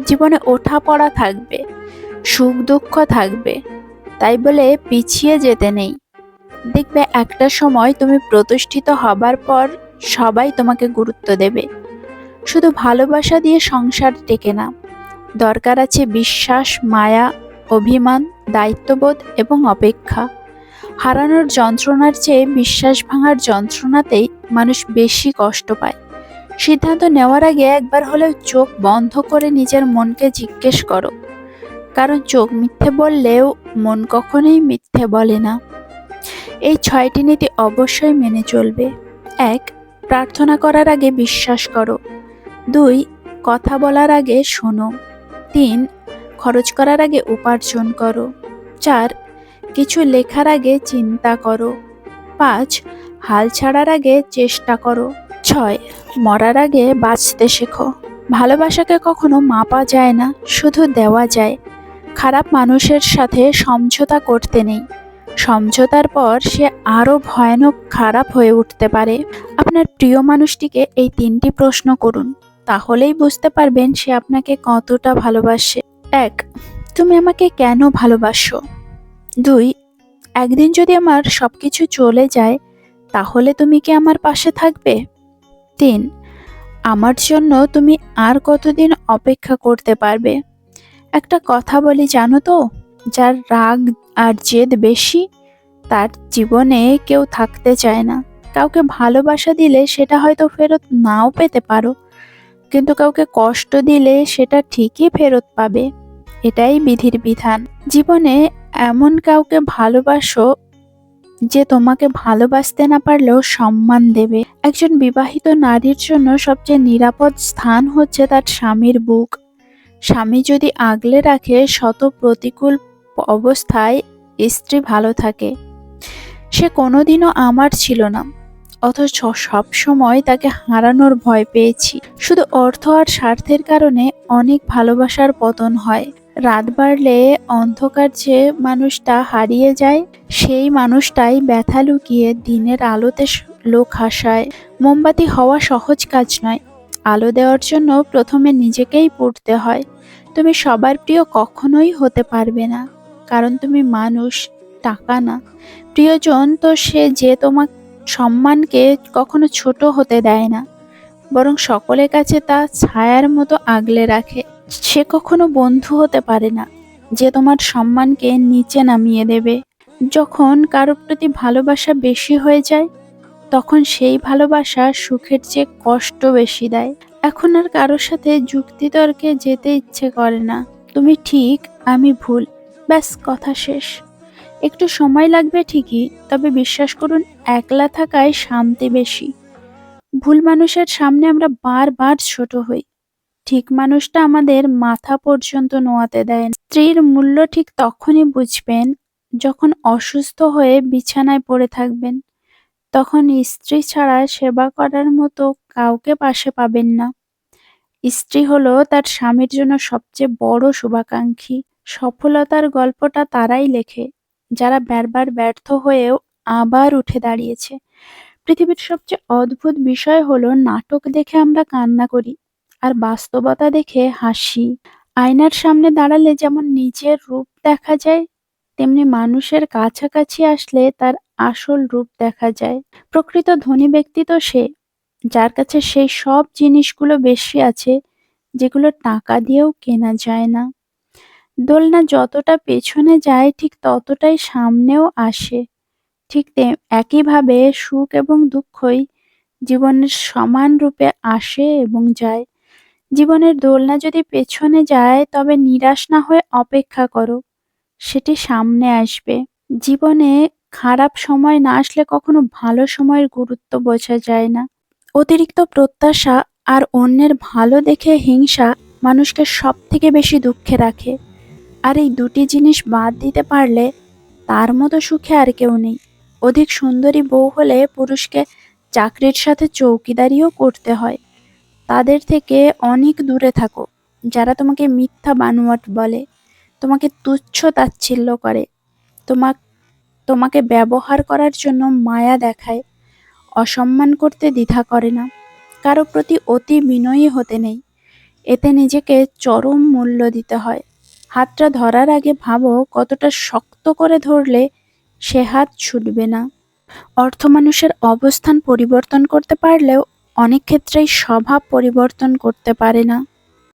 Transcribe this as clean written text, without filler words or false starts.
জীবনে ওঠা পড়া থাকবে, সুখ দুঃখ থাকবে, তাই বলে পিছিয়ে যেতে নেই। দেখবে একটা সময় তুমি প্রতিষ্ঠিত হবার পর সবাই তোমাকে গুরুত্ব দেবে। শুধু ভালোবাসা দিয়ে সংসার টেকে না, দরকার আছে বিশ্বাস, মায়া, অভিমান, দায়িত্ববোধ এবং অপেক্ষা। হারানোর যন্ত্রণার চেয়ে বিশ্বাস ভাঙার যন্ত্রণাতেই মানুষ বেশি কষ্ট পায়। সিদ্ধান্ত নেওয়ার আগে একবার হলেও চোখ বন্ধ করে নিজের মনকে জিজ্ঞেস করো, কারণ চোখ মিথ্যে বললেও মন কখনোই মিথ্যে বলে না। এই 6টি নীতি অবশ্যই মেনে চলবে। 1. প্রার্থনা করার আগে বিশ্বাস করো। 2. কথা বলার আগে শোনো। 3. খরচ করার আগে উপার্জন করো। 4. কিছু লেখার আগে চিন্তা করো। 5. হাল ছাড়ার আগে চেষ্টা করো। 6. মরার আগে বাঁচতে শেখো। ভালোবাসাকে কখনো মাপা যায় না, শুধু দেওয়া যায়। খারাপ মানুষের সাথে সমঝোতা করতে নেই, সমঝোতার পর সে আরো ভয়ানক খারাপ হয়ে উঠতে পারে। আপনার প্রিয় মানুষটিকে এই 3টি প্রশ্ন করুন, তাহলেই বুঝতে পারবেন সে আপনাকে কতটা ভালোবাসে। 1. তুমি আমাকে কেন ভালোবাসো? 2. একদিন যদি আমার সবকিছু চলে যায়, তাহলে তুমি কি আমার পাশে থাকবে? 3. আমার জন্য তুমি আর কতদিন অপেক্ষা করতে পারবে? একটা কথা বলি জানো তো, যার রাগ আর জেদ বেশি, তার জীবনে কেউ থাকতে চায় না। কাউকে ভালোবাসা দিলে সেটা হয়তো ফেরত নাও পেতে পারো, কিন্তু কাউকে কষ্ট দিলে সেটা ঠিকই ফেরত পাবে। এটাই বিধির বিধান। জীবনে এমন কাউকে ভালোবাসো যে তোমাকে ভালোবাসতে না পারলেও সম্মান দেবে। একজন বিবাহিত নারীর জন্য সবচেয়ে নিরাপদ স্থান হচ্ছে তার স্বামীর বুক। স্বামী যদি আগলে রাখে, শত প্রতিকূল অবস্থায় স্ত্রী ভালো থাকে। সে কোনোদিনও আমার ছিল না, অথচ সব সময় তাকে হারানোর ভয় পেয়েছি। শুধু অর্থ আর স্বার্থের কারণে অনেক ভালোবাসার পতন হয়। রাত বাড়লে অন্ধকার যে মানুষটা হারিয়ে যায়, সেই মানুষটাই ব্যথা লুকিয়ে দিনের আলোতে লোক হাসায়। মোমবাতি হওয়া সহজ কাজ নয়, আলো দেওয়ার জন্য প্রথমে নিজেকেই পুড়তে হয়। তুমি সবার প্রিয় কখনোই হতে পারবে না, কারণ তুমি মানুষ, টাকা না। প্রিয়জন তো সে যে তোমার সম্মানকে কখনো ছোট হতে দেয় না, বরং সকলের কাছে তা ছায়ার মতো আগলে রাখে। সে কখনো বন্ধু হতে পারে না যে তোমার সম্মানকে নিচে নামিয়ে দেবে। যখন কারোর প্রতি ভালোবাসা বেশি হয়ে যায়, তখন সেই ভালোবাসা সুখের চেয়ে কষ্ট বেশি দেয়। এখন আর কারোর সাথে যুক্তিতর্কে যেতে ইচ্ছে করে না। তুমি ঠিক, আমি ভুল, ব্যাস কথা শেষ। একটু সময় লাগবে ঠিকই, তবে বিশ্বাস করুন একলা থাকায় শান্তি বেশি। ভুল মানুষের সামনে আমরা বারবার ছোট হই, ঠিক মানুষটা আমাদের মাথা পর্যন্ত নোয়াতে দেয় না। স্ত্রীর মূল্য ঠিক তখনই বুঝবেন যখন অসুস্থ হয়ে বিছানায় পড়ে থাকবেন। তখন স্ত্রী ছাড়া সেবা করার মতো কাউকে পাশে পাবেন না। স্ত্রী হলো তার স্বামীর জন্য সবচেয়ে বড় শুভাকাঙ্ক্ষী। সফলতার গল্পটা তারাই লেখে যারা বারবার ব্যর্থ হয়েও আবার উঠে দাঁড়িয়েছে। পৃথিবীর সবচেয়ে অদ্ভুত বিষয় হলো নাটক দেখে আমরা কান্না করি আর বাস্তবতা দেখে হাসি। আয়নার সামনে দাঁড়ালে যেমন নিজের রূপ দেখা যায়, তেমনি মানুষের কাছাকাছি আসলে তার আসল রূপ দেখা যায়। প্রকৃত ধনী ব্যক্তি তো সে, যার কাছে সেই সব জিনিসগুলো বেশি আছে যেগুলো টাকা দিয়েও কেনা যায় না। দোলনা যতটা পেছনে যায় ঠিক ততটাই সামনেও আসে। ঠিক একইভাবে সুখ এবং দুঃখই জীবনের সমান রূপে আসে এবং যায়। জীবনের দোলনা যদি পেছনে যায়, তবে নিরাশ না হয়ে অপেক্ষা করো, সেটি সামনে আসবে। জীবনে খারাপ সময় না আসলে কখনো ভালো সময়ের গুরুত্ব বোঝা যায় না। অতিরিক্ত প্রত্যাশা আর অন্যের ভালো দেখে হিংসা মানুষকে সব থেকে বেশি দুঃখে রাখে। আর এই দুটি জিনিস বাদ দিতে পারলে তার মতো সুখে আর কেউ নেই। অধিক সুন্দরী বউ হলে পুরুষকে চাকরির সাথে চৌকিদারিও করতে হয়। তাদের থেকে অনেক দূরে থাকো যারা তোমাকে মিথ্যা বানোয়াট বলে, তোমাকে তুচ্ছ তাচ্ছিল্য করে, তোমা তোমাকে ব্যবহার করার জন্য মায়া দেখায়, অসম্মান করতে দ্বিধা করে না। কারো প্রতি অতি বিনয়ী হতে নেই, এতে নিজেকে চরম মূল্য দিতে হয়। হাতটা ধরার আগে ভাবো কতটা শক্ত করে ধরলে সে হাত ছুটবে না। অর্থ মানুষের অবস্থান পরিবর্তন করতে পারলেও অনেক ক্ষেত্রেই স্বভাব পরিবর্তন করতে পারে না।